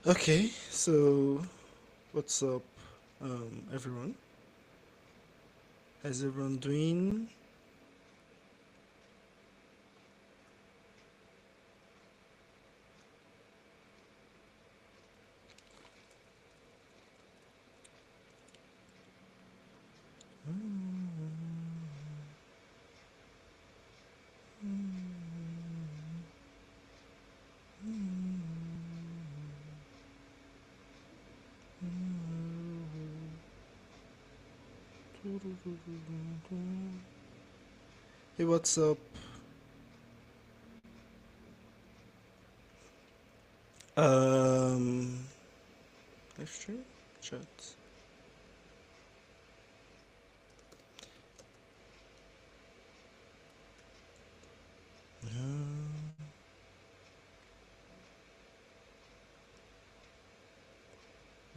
Okay, so what's up, everyone? How's everyone doing? Hey, what's up? Um, live stream, chat.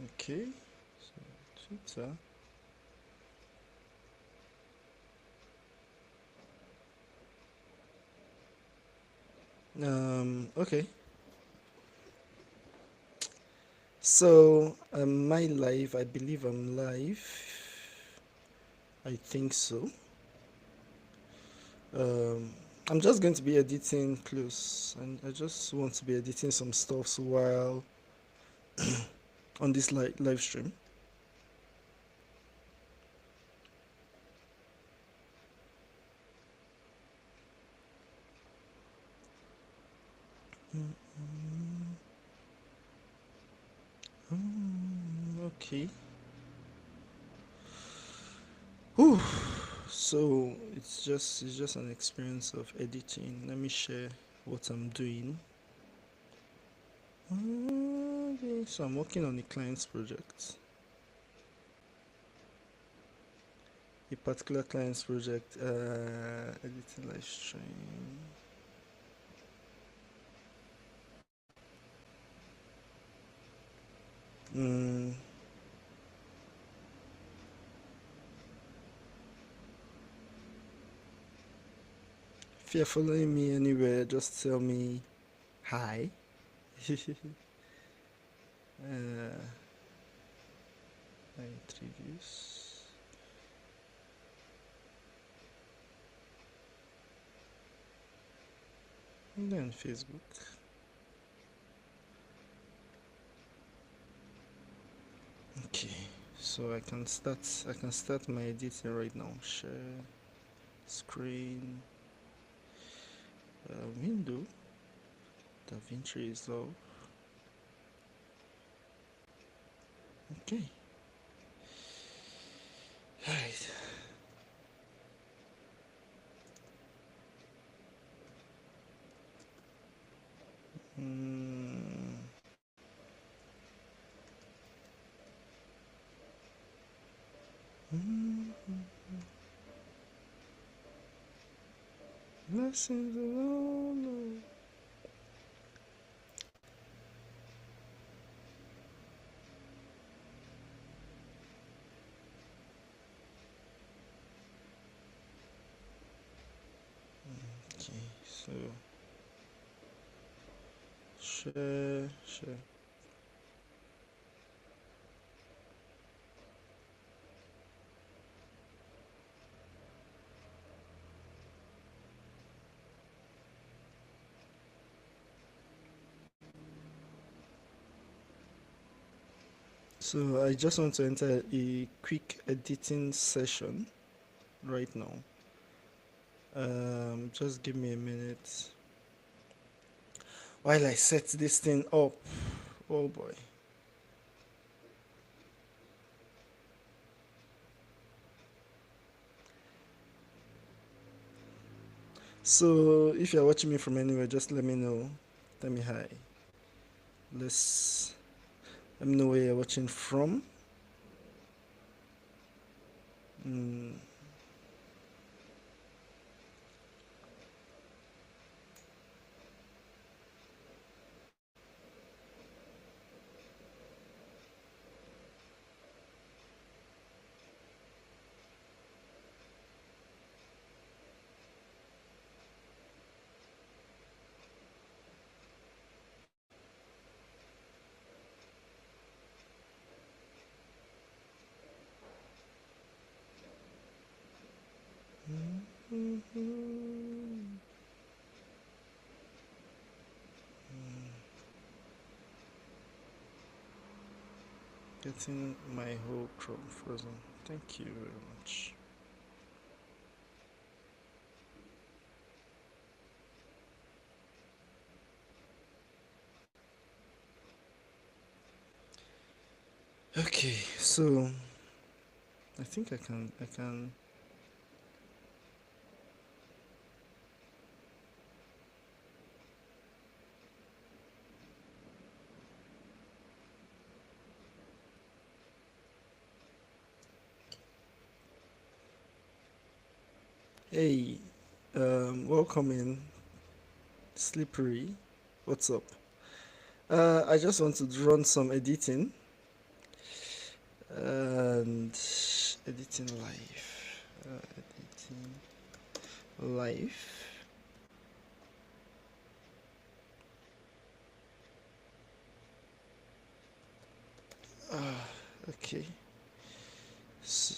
Okay, so Twitter. Okay. So, my live. I believe I'm live. I think so. Um, I'm just going to be editing close, and I just want to be editing some stuff while on this live stream. Okay. Whew. So it's just an experience of editing. Let me share what I'm doing. Okay, so I'm working on a client's project. A particular client's project, editing live stream. Mm, if you're following me anywhere, just tell me hi. I introduce. And then Facebook. Okay, so I can start my editing right now. Share screen, window, DaVinci Resolve. Okay, right. Mm, mm, Blessings alone. Okay, so share. So I just want to enter a quick editing session right now. Just give me a minute while I set this thing up. Oh boy. So if you're watching me from anywhere, just let me know. Tell me hi. Let's Let me know where you're watching from. Mm, Getting my whole Chrome frozen. Thank you very much. Okay, so I think I can. Hey, welcome in, Slippery. What's up? I just want to run some editing and editing live. Editing live. Okay. So,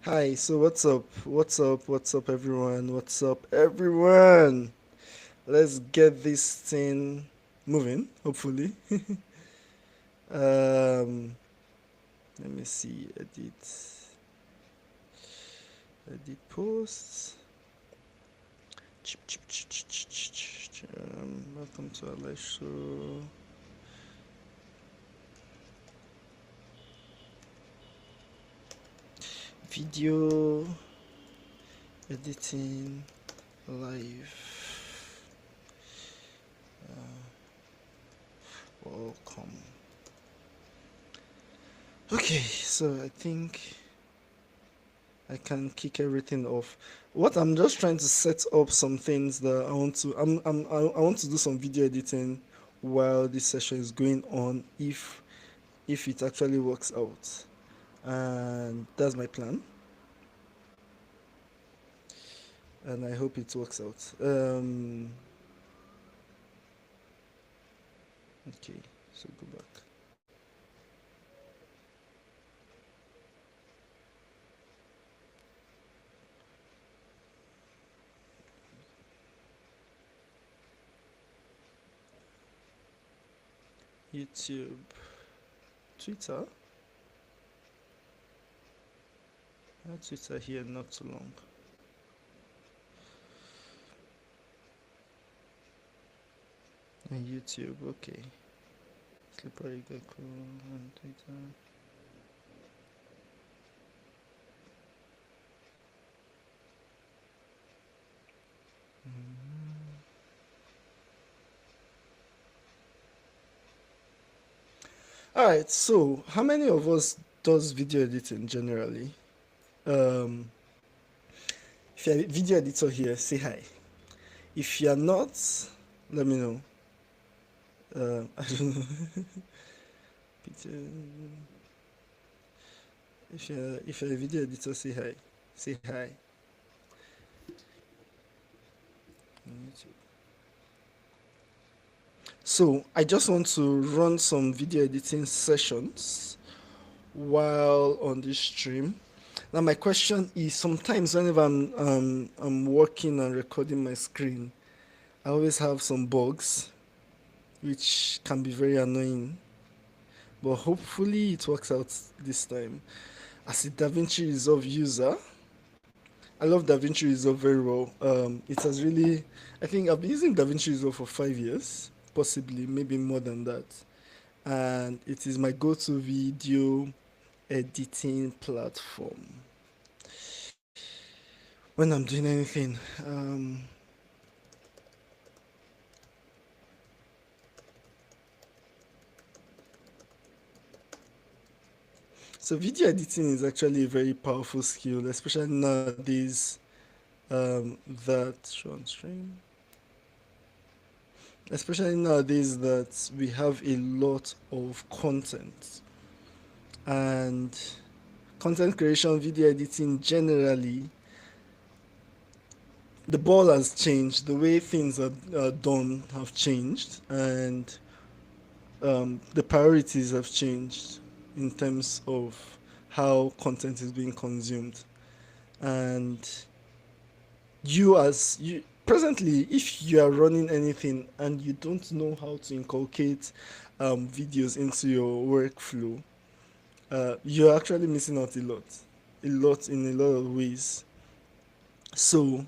Hi, so what's up? What's up? What's up, everyone? What's up, everyone? Let's get this thing moving, hopefully. um, Let me see. Edit posts. Welcome to our live show. Video editing live. Welcome. Okay, so I think I can kick everything off. What I'm just trying to set up some things that I want to. I want to do some video editing while this session is going on. If it actually works out, and that's my plan. And I hope it works out. Okay, so go back. YouTube, Twitter. I had Twitter here not too long. And YouTube, okay. Slippery Gecko on Twitter. All right, so how many of us does video editing generally? If you're a video editor here, say hi. If you're not, let me know. I don't know. If you're a video editor, say hi. Say hi. So I just want to run some video editing sessions while on this stream. Now my question is, sometimes whenever I'm working and recording my screen, I always have some bugs, which can be very annoying. But hopefully it works out this time. As a DaVinci Resolve user, I love DaVinci Resolve very well. It has really, I think I've been using DaVinci Resolve for 5 years, possibly, maybe more than that. And it is my go-to video editing platform when I'm doing anything. So video editing is actually a very powerful skill, especially nowadays. That show on stream. Especially nowadays that we have a lot of content, and content creation, video editing generally, the ball has changed. The way things are done have changed, and the priorities have changed in terms of how content is being consumed. And you, as you presently, if you are running anything and you don't know how to inculcate videos into your workflow, you're actually missing out a lot in a lot of ways. So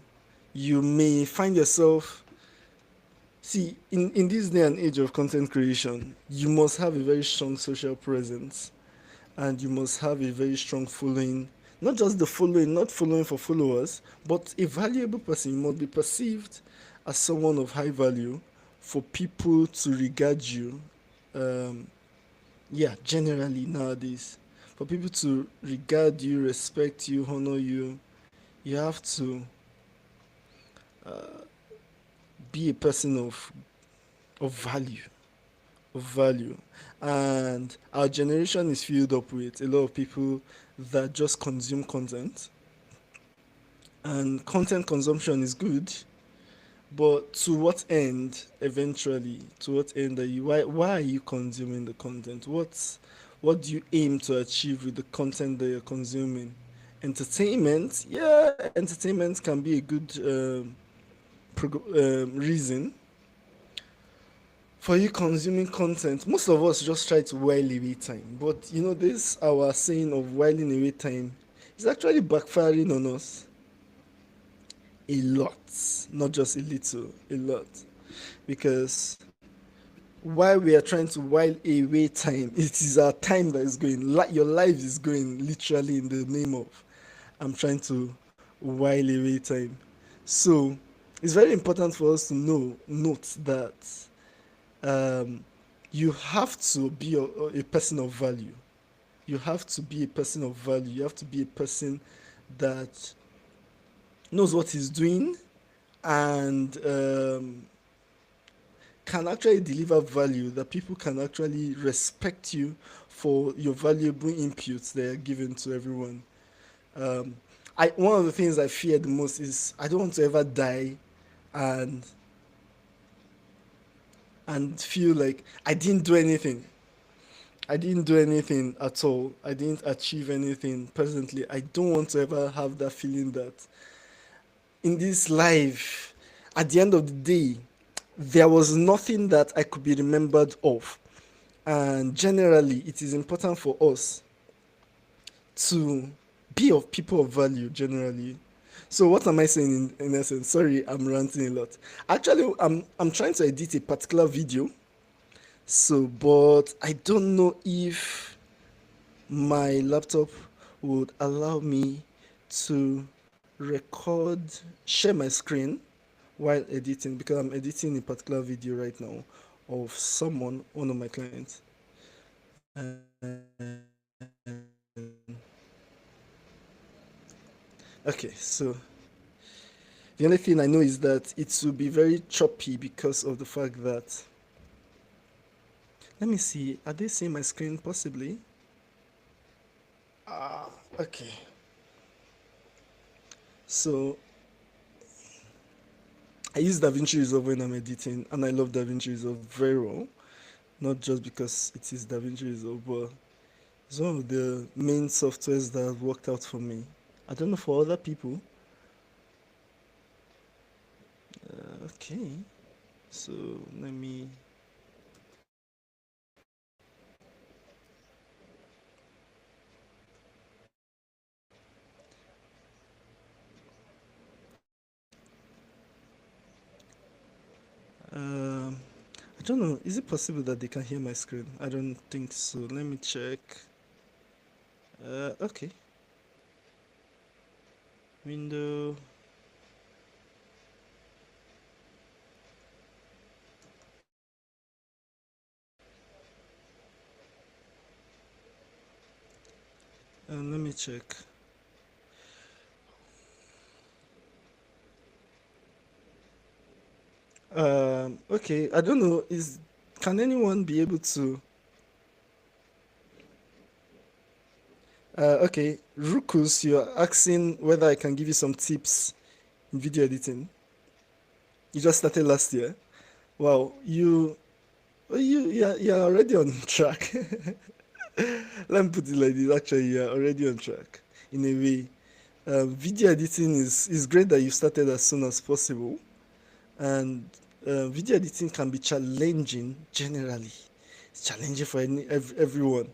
you may find yourself, see, in this day and age of content creation, you must have a very strong social presence, and you must have a very strong following. Not just the following, not following for followers, but a valuable person. You must be perceived as someone of high value for people to regard you. Um, yeah, generally nowadays, for people to regard you, respect you, honor you, you have to be a person of value, of value. And our generation is filled up with a lot of people that just consume content. And content consumption is good, but to what end eventually? To what end are you, why are you consuming the content? What do you aim to achieve with the content that you're consuming? Entertainment, yeah, entertainment can be a good reason for you consuming content. Most of us just try to while away time, but you know, this our saying of whiling away time is actually backfiring on us a lot, not just a little, a lot. Because while we are trying to while away time, it is our time that is going. Like your life is going literally in the name of I'm trying to while away time. So it's very important for us to note that um, you have to be a person of value. You have to be a person of value. You have to be a person that knows what he's doing and can actually deliver value, that people can actually respect you for your valuable inputs that are given to everyone. Um, one of the things I fear the most is I don't want to ever die and feel like I didn't do anything. I didn't do anything at all. I didn't achieve anything presently. I don't want to ever have that feeling that in this life, at the end of the day, there was nothing that I could be remembered of. And generally, it is important for us to be of people of value generally. So what am I saying in essence? Sorry, I'm ranting a lot. Actually, I'm trying to edit a particular video. So, but I don't know if my laptop would allow me to record, share my screen while editing, because I'm editing a particular video right now of someone, one of my clients. Okay, so the only thing I know is that it will be very choppy because of the fact that, let me see, are they seeing my screen possibly? Okay. So I use DaVinci Resolve when I'm editing, and I love DaVinci Resolve very well. Not just because it is DaVinci Resolve, but it's one of the main softwares that have worked out for me. I don't know for other people. Okay, so let me. I don't know. Is it possible that they can hear my screen? I don't think so. Let me check. Okay. Window. Let me check. Okay. I don't know. Can anyone be able to? Okay, Rukus, you're asking whether I can give you some tips in video editing. You just started last year. Wow, you Well, you're already on track. Let me put it like this. Actually, you're already on track in a way. Video editing is great that you started as soon as possible, and video editing can be challenging generally. It's challenging for everyone.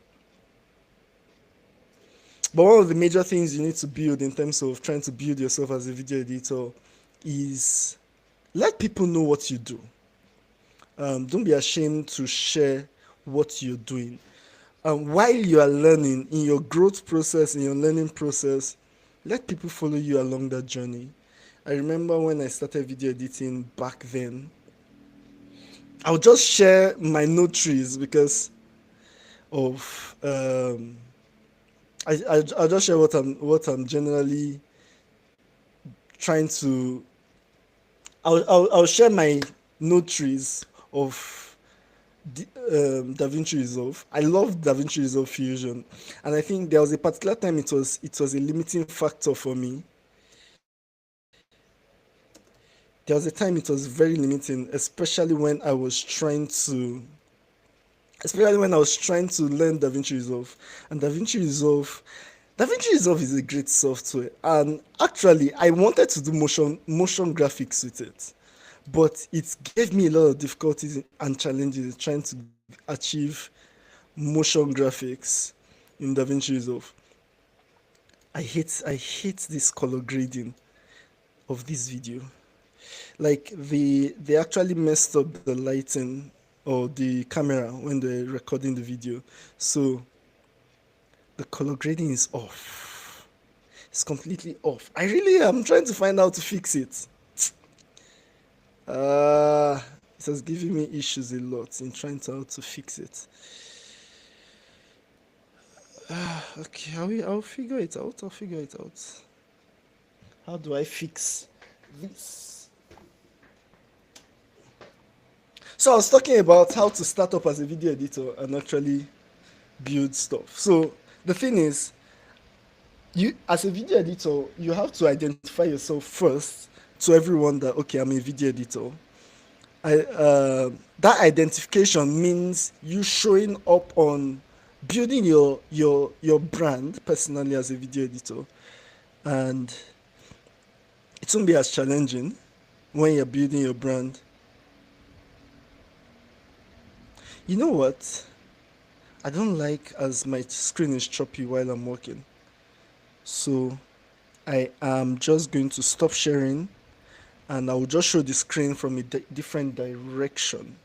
But one of the major things you need to build in terms of trying to build yourself as a video editor is let people know what you do. Don't be ashamed to share what you're doing. While you are learning, in your growth process, in your learning process, let people follow you along that journey. I remember when I started video editing back then, I'll just share my notaries because of I'll just share what I'm generally trying to. I'll share my notaries of DaVinci Resolve. I love DaVinci Resolve Fusion, and I think there was a particular time it was a limiting factor for me. There was a time it was very limiting, especially when I was trying to learn DaVinci Resolve. And DaVinci Resolve is a great software. And actually, I wanted to do motion graphics with it, but it gave me a lot of difficulties and challenges trying to achieve motion graphics in DaVinci Resolve. I hate this color grading of this video. Like they actually messed up the lighting or the camera when they're recording the video, so the color grading is off. It's completely off. I really am trying to find out to fix it. uh it has given me issues a lot in trying to how to fix it. Okay, I'll figure it out. How do I fix this? So I was talking about how to start up as a video editor and actually build stuff. So the thing is, you as a video editor, you have to identify yourself first to everyone that okay, I'm a video editor. That identification means you showing up on building your brand personally as a video editor, and it won't be as challenging when you're building your brand. You know what? I don't like as my screen is choppy while I'm working. So I am just going to stop sharing and I will just show the screen from a different direction.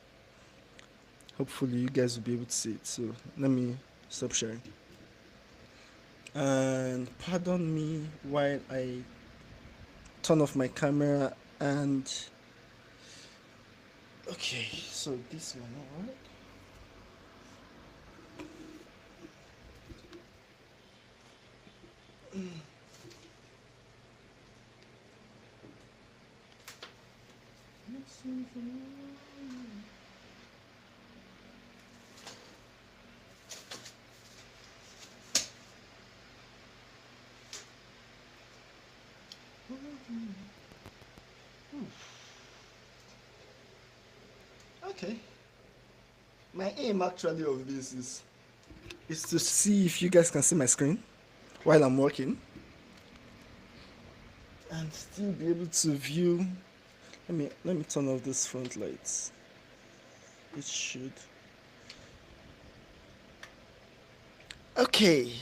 Hopefully you guys will be able to see it. So let me stop sharing. And pardon me while I turn off my camera and okay, so this one, all right. Okay. My aim actually of this is to see if you guys can see my screen while I'm working and still be able to view. Let me turn off this front lights. It should. Okay.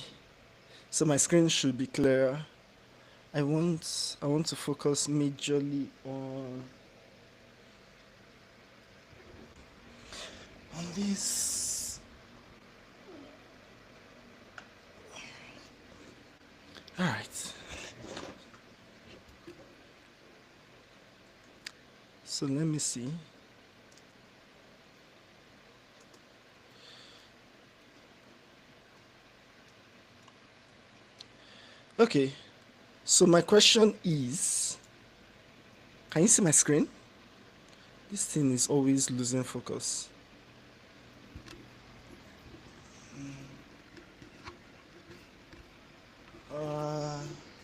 So my screen should be clearer. I want to focus majorly on this. All right. So let me see. Okay. So my question is, can you see my screen? This thing is always losing focus.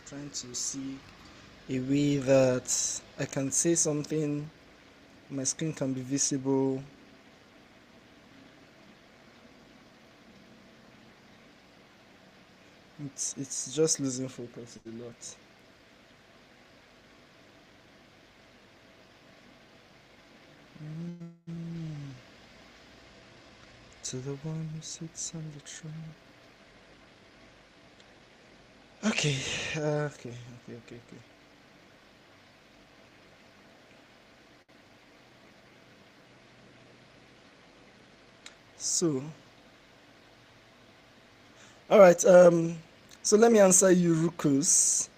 Trying to see a way that I can say something, my screen can be visible. It's just losing focus a lot. To the one who sits on the throne. Okay, okay. So, all right. So let me answer you, Rukus.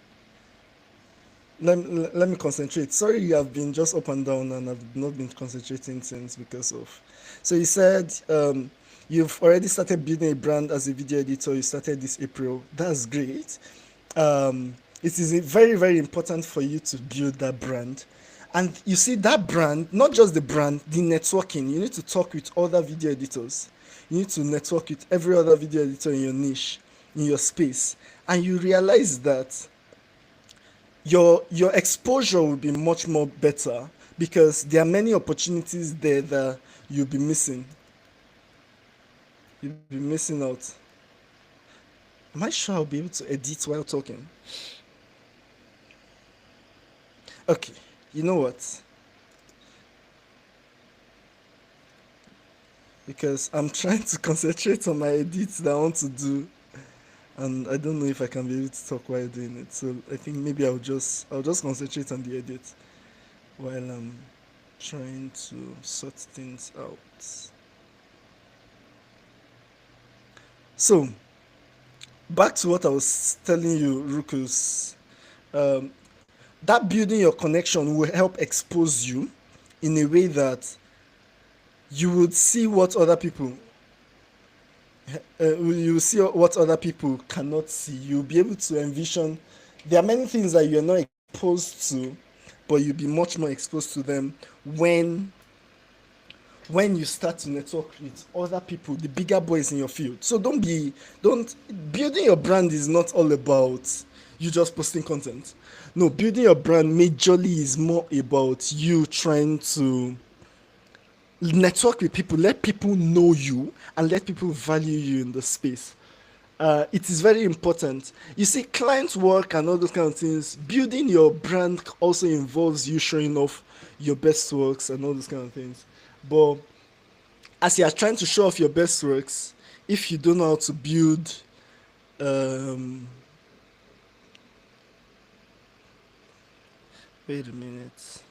Let me concentrate. Sorry, you have been just up and down, and I've not been concentrating since because of. So you said you've already started building a brand as a video editor. You started this April. That's great. It is very important for you to build that brand. And you see that brand, not just the brand, the networking. You need to talk with other video editors. You need to network with every other video editor in your niche, in your space. And you realize that your exposure will be much more better because there are many opportunities there that you'll be missing. You'll be missing out. Am I sure I'll be able to edit while talking? Okay, you know what? Because I'm trying to concentrate on my edits that I want to do, and I don't know if I can be able to talk while doing it. So I think maybe I'll just concentrate on the edit while I'm trying to sort things out. So back to what I was telling you, Rukus. Um, that building your connection will help expose you in a way that you would see what other people you see what other people cannot see. You'll be able to envision. There are many things that you're not exposed to, but you'll be much more exposed to them when when you start to network with other people, the bigger boys in your field. So don't building your brand is not all about you just posting content. No, building your brand majorly is more about you trying to network with people, let people know you, and let people value you in the space. It is very important. You see, client work and all those kind of things. Building your brand also involves you showing off your best works and all those kind of things. But as you are trying to show off your best works, if you don't know how to build, um, wait a minute.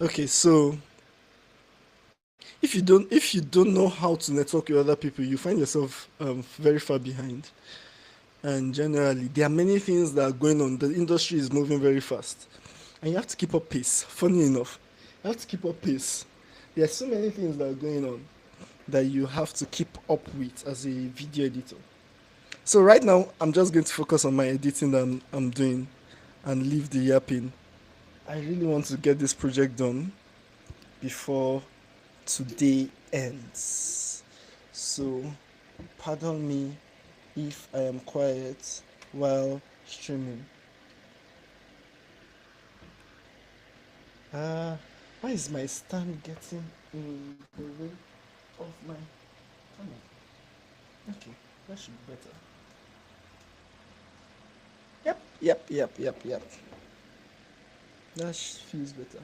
Okay, so if you don't know how to network with other people, you find yourself very far behind. And generally, there are many things that are going on. The industry is moving very fast, and you have to keep up pace. Funny enough, you have to keep up pace. There are so many things that are going on that you have to keep up with as a video editor. So right now, I'm just going to focus on my editing that I'm doing and leave the yapping. I really want to get this project done before today ends. So, pardon me if I am quiet while streaming. Uh, why is my stand getting in the way of my camera? Okay, that should be better. Yep. That feels better.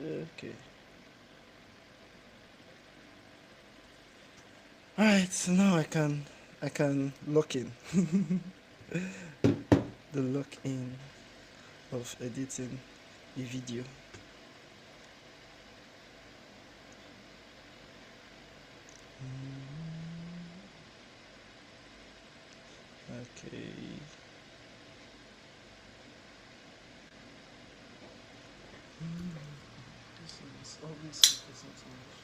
Okay. Alright, so now I can lock in. The lock in of editing a video. Okay. This is always focusing too much.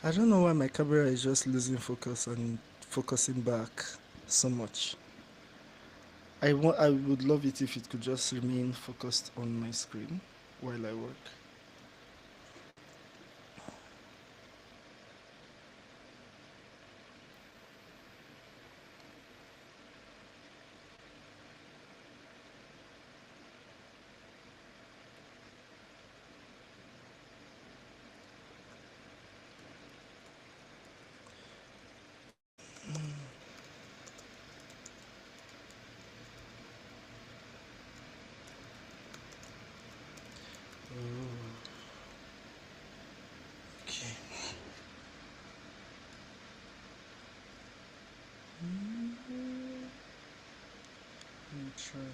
I don't know why my camera is just losing focus and focusing back so much. I would love it if it could just remain focused on my screen while I work. Okay. Let me try and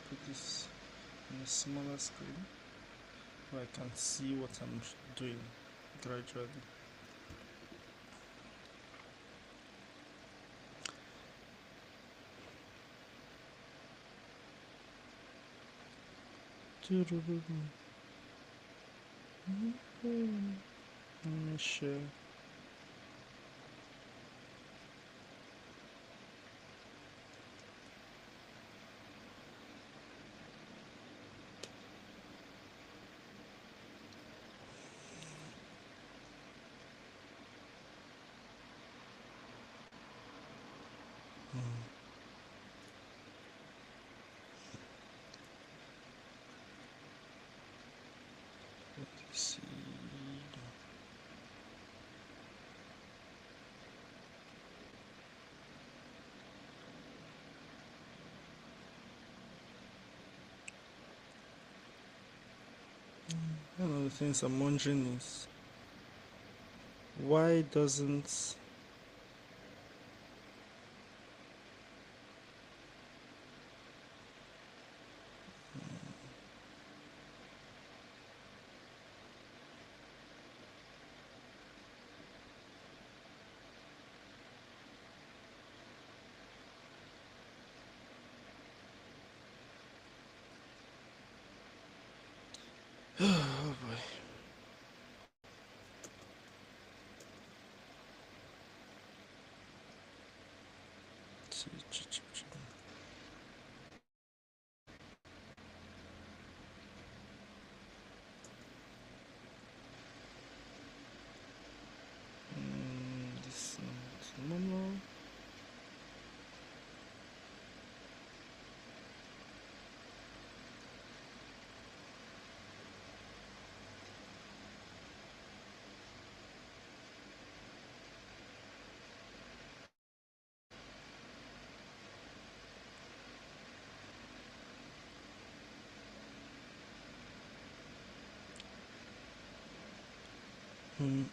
put this on a smaller screen where I can see what I'm doing gradually. Let me share. Let's see. One of the things I'm wondering is why doesn't oh boy. This not normal.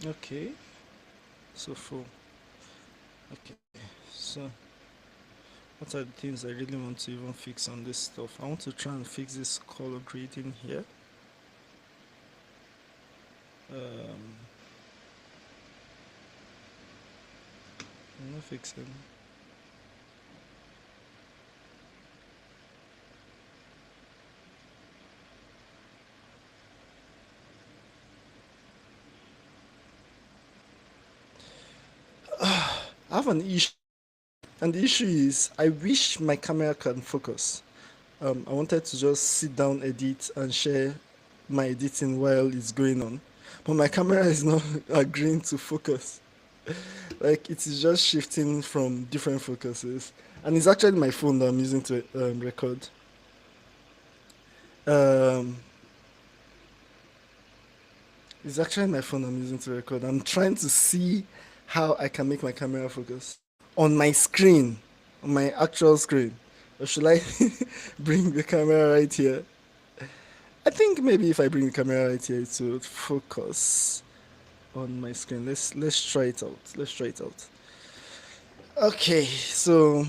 Okay, so full. Okay, so what are the things I really want to even fix on this stuff? I want to try and fix this color grading here. I'm not fixing. I have an issue, and the issue is I wish my camera can focus. I wanted to just sit down, edit, and share my editing while it's going on, but my camera is not agreeing to focus. Like it is just shifting from different focuses, and it's actually my phone that I'm using to record. Um, it's actually my phone I'm using to record. I'm trying to see how I can make my camera focus on my screen, on my actual screen. Or should I bring the camera right here? I think maybe if I bring the camera right here, it will focus on my screen. Let's try it out. Let's try it out. Okay, so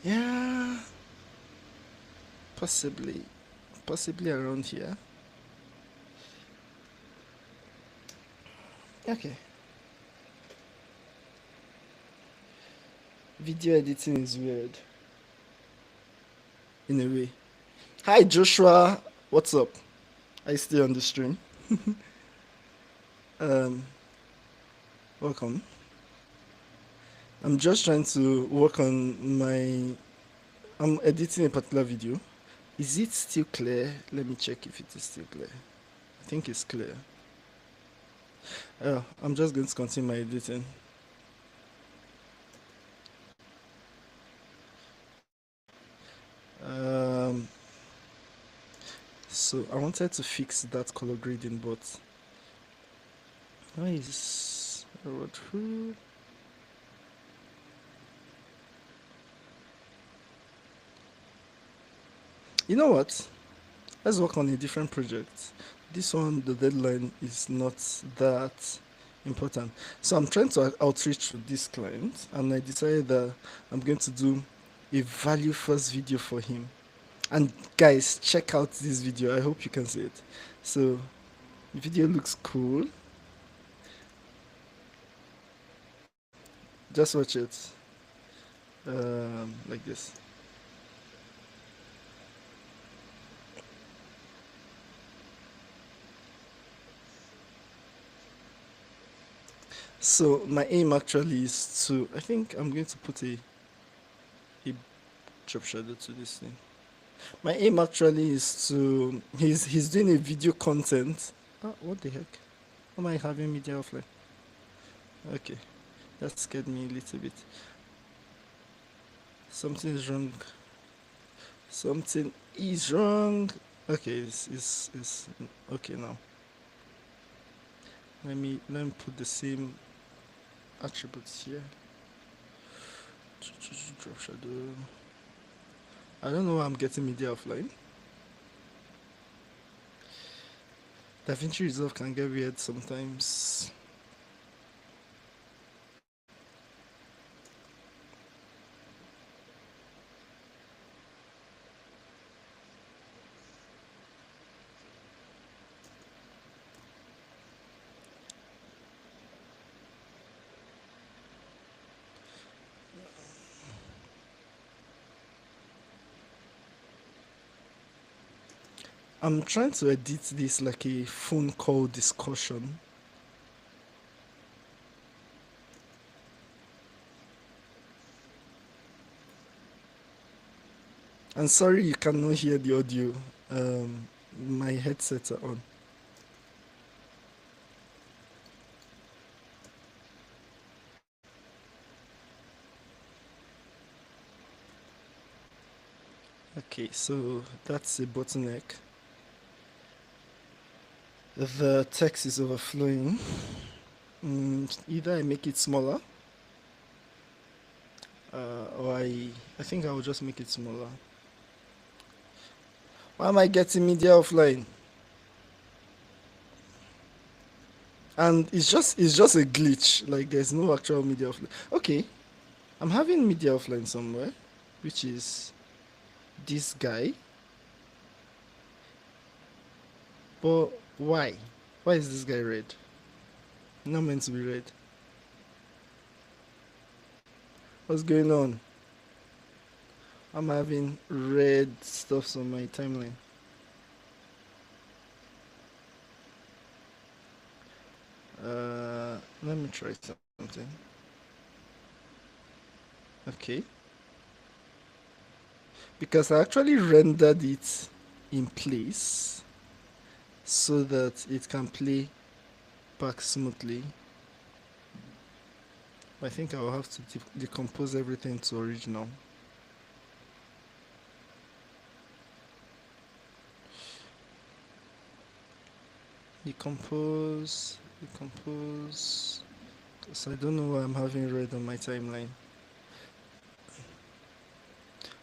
yeah, possibly around here. Okay. Video editing is weird in a way. Hi Joshua, what's up? Are you still on the stream? Um, welcome. I'm just trying to work on my. I'm editing a particular video. Is it still clear? Let me check if it is still clear. I think it's clear. I'm just going to continue my editing. Um, so I wanted to fix that color grading, but nice. You know what? Let's work on a different project. This one, the deadline is not that important. So I'm trying to outreach to this client, and I decided that I'm going to do a value first video for him. And guys, check out this video. I hope you can see it. So the video looks cool. Just watch it. Like this. So my aim actually is to, I think I'm going to put a drop shadow to this thing. My aim actually is to, he's doing a video content. Oh, what the heck? Am I having media offline? Okay, that scared me a little bit. Something is wrong. Something is wrong. Okay, it's okay now. Let me put the same attributes here. Drop shadow. I don't know why I'm getting media offline. DaVinci Resolve can get weird sometimes. I'm trying to edit this like a phone call discussion. I'm sorry you cannot hear the audio. My headsets are on. Okay, so that's a bottleneck. The text is overflowing. Either I make it smaller, or I think I will just make it smaller. Why am I getting media offline? And it's just a glitch. Like there's no actual media offline. Okay, I'm having media offline somewhere, which is this guy. But why? Why is this guy red? Not meant to be red. What's going on? I'm having red stuffs on my timeline. Let me try something. Okay. Because I actually rendered it in place so that it can play back smoothly. I think I will have to decompose everything to original. Decompose. So I don't know why I'm having red on my timeline.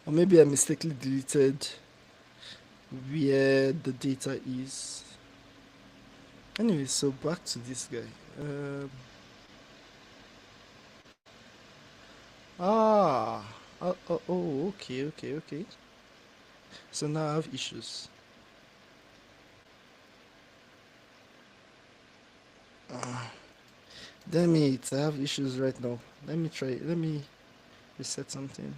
Or maybe I mistakenly deleted where the data is. Anyway, so back to this guy. Okay. So now I have issues. Damn it, I have issues right now. Let me reset something.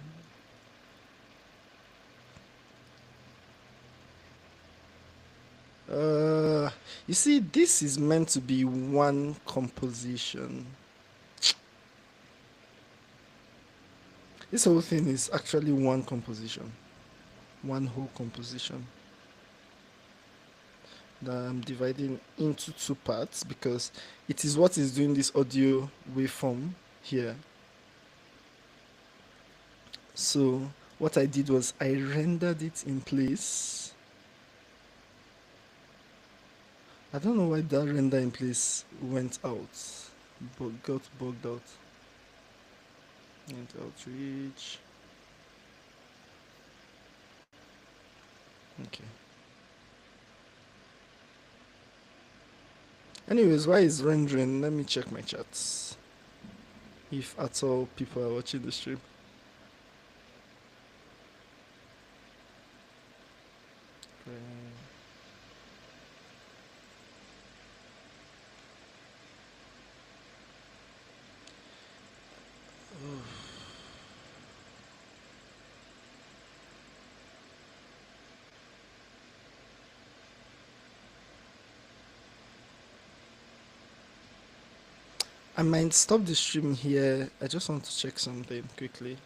You see, this is meant to be one composition. This whole thing is actually one composition, one whole composition that I'm dividing into two parts because it is what is doing this audio waveform here. So what I did was I rendered it in place. I don't know why that render in place went out, but got bugged out. And outreach. Okay. Anyways, why is rendering? Let me check my chats. If at all people are watching the stream. I might stop the stream here. I just want to check something quickly.